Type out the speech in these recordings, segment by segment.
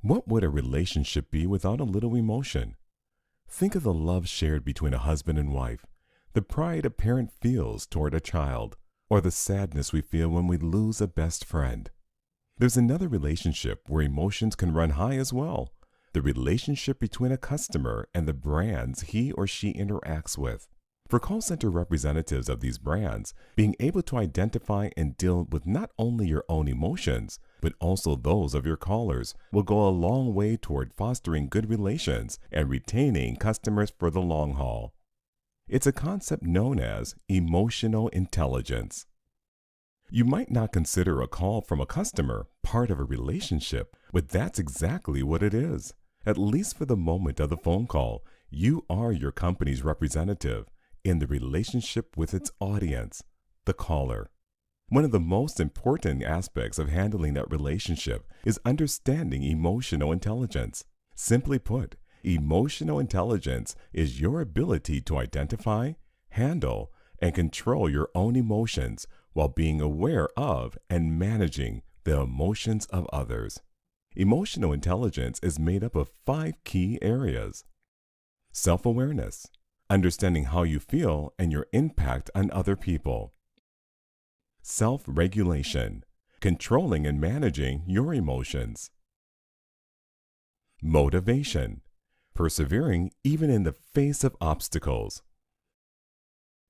What would a relationship be without a little emotion? Think of the love shared between a husband and wife, the pride a parent feels toward a child, or the sadness we feel when we lose a best friend. There's another relationship where emotions can run high as well, the relationship between a customer and the brands he or she interacts with. For call center representatives of these brands, being able to identify and deal with not only your own emotions, but also those of your callers will go a long way toward fostering good relations and retaining customers for the long haul. It's a concept known as emotional intelligence. You might not consider a call from a customer part of a relationship, but that's exactly what it is. At least for the moment of the phone call, you are your company's representative in the relationship with its audience, the caller. One of the most important aspects of handling that relationship is understanding emotional intelligence. Simply put, emotional intelligence is your ability to identify, handle, and control your own emotions while being aware of and managing the emotions of others. Emotional intelligence is made up of 5 key areas: self-awareness, understanding how you feel and your impact on other people; self-regulation, controlling and managing your emotions; motivation, persevering even in the face of obstacles;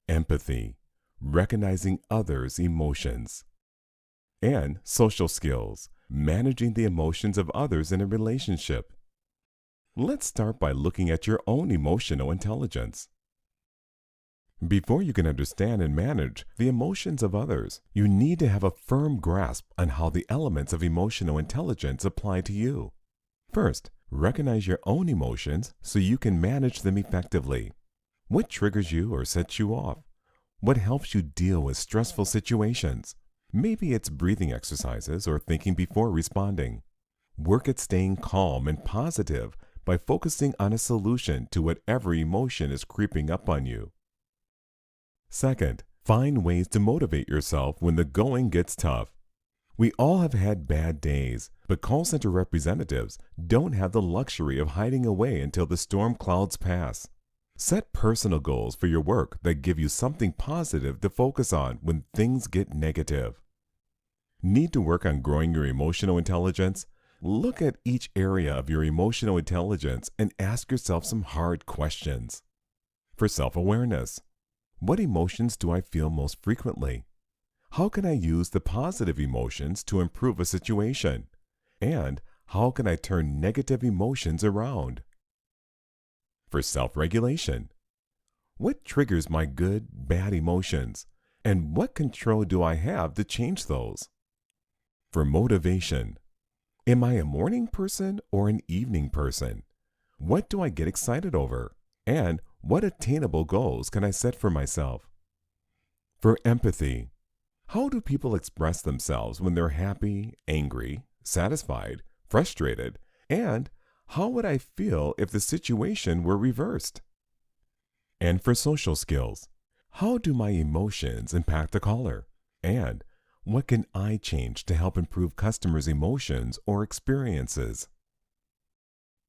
empathy, recognizing others' emotions; and social skills, managing the emotions of others in a relationship. Let's start by looking at your own emotional intelligence. Before you can understand and manage the emotions of others, you need to have a firm grasp on how the elements of emotional intelligence apply to you. First, recognize your own emotions so you can manage them effectively. What triggers you or sets you off? What helps you deal with stressful situations? Maybe it's breathing exercises or thinking before responding. Work at staying calm and positive by focusing on a solution to whatever emotion is creeping up on you. Second, find ways to motivate yourself when the going gets tough. We all have had bad days, but call center representatives don't have the luxury of hiding away until the storm clouds pass. Set personal goals for your work that give you something positive to focus on when things get negative. Need to work on growing your emotional intelligence? Look at each area of your emotional intelligence and ask yourself some hard questions. For self-awareness, what emotions do I feel most frequently? How can I use the positive emotions to improve a situation? And how can I turn negative emotions around? For self-regulation, what triggers my good, bad emotions? And what control do I have to change those? For motivation, am I a morning person or an evening person? What do I get excited over? And what attainable goals can I set for myself? For empathy, how do people express themselves when they're happy, angry, satisfied, frustrated? And how would I feel if the situation were reversed? And for social skills, how do my emotions impact the caller? And what can I change to help improve customers' emotions or experiences?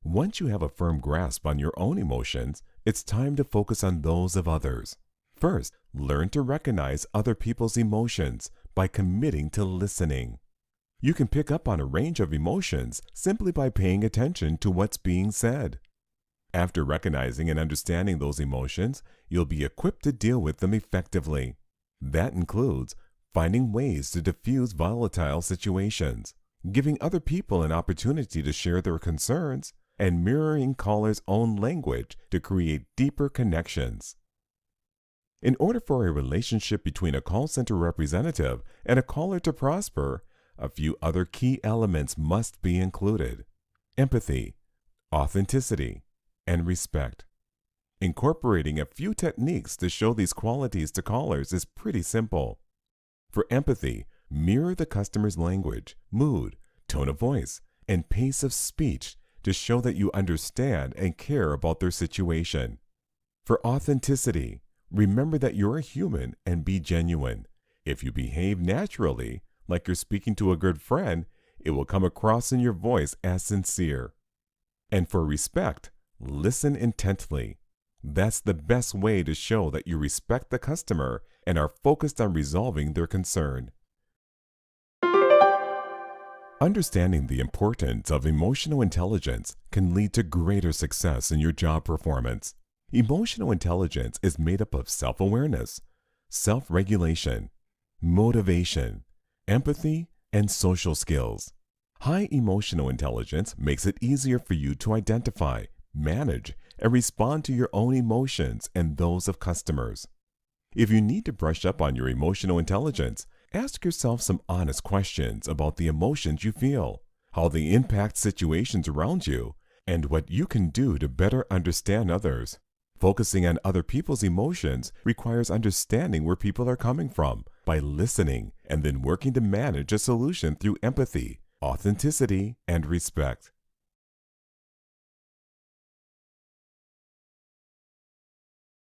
Once you have a firm grasp on your own emotions, it's time to focus on those of others. First, learn to recognize other people's emotions by committing to listening. You can pick up on a range of emotions simply by paying attention to what's being said. After recognizing and understanding those emotions, you'll be equipped to deal with them effectively. That includes finding ways to diffuse volatile situations, giving other people an opportunity to share their concerns, and mirroring callers' own language to create deeper connections. In order for a relationship between a call center representative and a caller to prosper, a few other key elements must be included: empathy, authenticity, and respect. Incorporating a few techniques to show these qualities to callers is pretty simple. For empathy, mirror the customer's language, mood, tone of voice, and pace of speech to show that you understand and care about their situation. For authenticity, remember that you're a human and be genuine. If you behave naturally, like you're speaking to a good friend, it will come across in your voice as sincere. And for respect, listen intently. That's the best way to show that you respect the customer and are focused on resolving their concern. Understanding the importance of emotional intelligence can lead to greater success in your job performance. Emotional intelligence is made up of self-awareness, self-regulation, motivation, empathy, and social skills. High emotional intelligence makes it easier for you to identify, manage, and respond to your own emotions and those of customers. If you need to brush up on your emotional intelligence, ask yourself some honest questions about the emotions you feel, how they impact situations around you, and what you can do to better understand others. Focusing on other people's emotions requires understanding where people are coming from by listening and then working to manage a solution through empathy, authenticity, and respect.